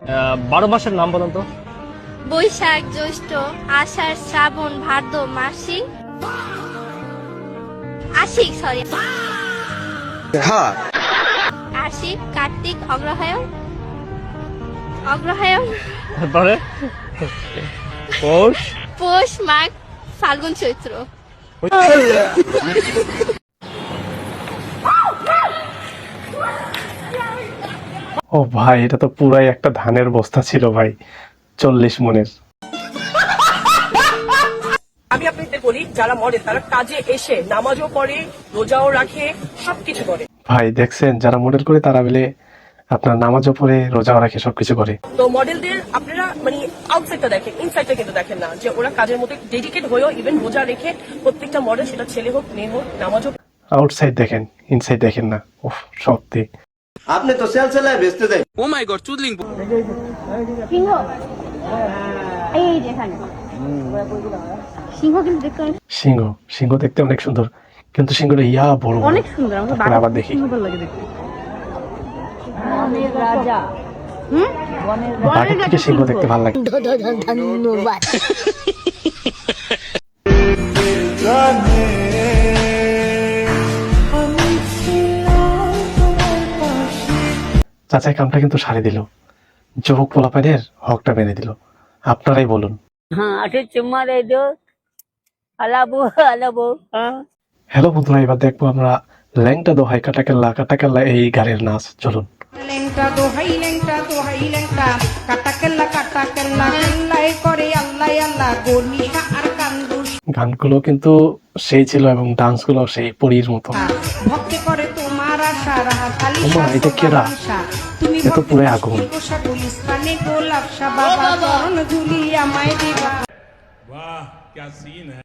12 মাসের নাম বলুন তো। বৈশাখ, জ্যৈষ্ঠ, আষাঢ়, শ্রাবণ, ভাদ্র, আশ্বিক, আশ্বিক, কার্তিক, অগ্রহায়ণ, তারপরে পৌষ, পৌষ, মাঘ, ফাল্গুন, চৈত্র। ও ভাই, এটা তো পুরাই একটা ধানের বস্তা ছিল ভাই, 40 মনের। আমি আপনাদের বলি, যারা মডেল তারা কাজে এসে নামাজও পড়ে, রোজাও রাখে, সবকিছু করে। ভাই দেখছেন, যারা মডেল করে তারা বলে আপনার নামাজও পড়ে, রোজাও রাখে, সবকিছু করে। তো মডেলদের আপনারা মানে আউটসাইডটা দেখেন, ইনসাইডটা কিন্তু দেখেন না, যে ওরা কাজের মধ্যে ডেডিকেট হয়েও ইভেন রোজা রেখে প্রত্যেকটা মডেল, সেটা ছেলে হোক মেয়ে হোক, নামাজও। আউটসাইড দেখেন, ইনসাইড দেখেন না। উফ, সত্যি আপনি তো সেল সেলায় বেচতে দেন। ও মাই গড, চুদলিং। সিংহ, এই যে এখানে সিংহ কিন্তু দেখতে সিংহ, সিংহ দেখতে অনেক সুন্দর, কিন্তু সিংহটা ইয়া বড় বড়। অনেক সুন্দর। আমাকে তারপরে আবার দেখি ভালো লাগে দেখতে। বাঘের থেকে সিংহ দেখতে ভালো লাগে। ধন্যবাদ। চাচাই কামটা কিন্তু সারি দিল, যুবক পোলাপাইনের হকটা মেনে দিল। আপনারাই বলুন। হ্যালো বন্ধুরা, এবার দেখবো আমরা ল্যাংটা দোহাই কাটাকেল্লা এই গানের নাচ। চলুন। ল্যাংটা দোহাই ল্যাংটা কাটাকেল্লা কেল্লাই করে আল্লাহ আল্লাহ গনিশা আর কান্দুস। গানগুলো কিন্তু সেই ছিল এবং ডান্স গুলো সেই পরীর মতো। ভক্তি করে তোমার আশা রাহাতালি ওমা, এটা কেডা? তুমি এ তো পুরো আগুন। গুলিস্তানে গোলাপ বাবা চরণ ধুলি আমায় দিবা। वाह क्या सीन है।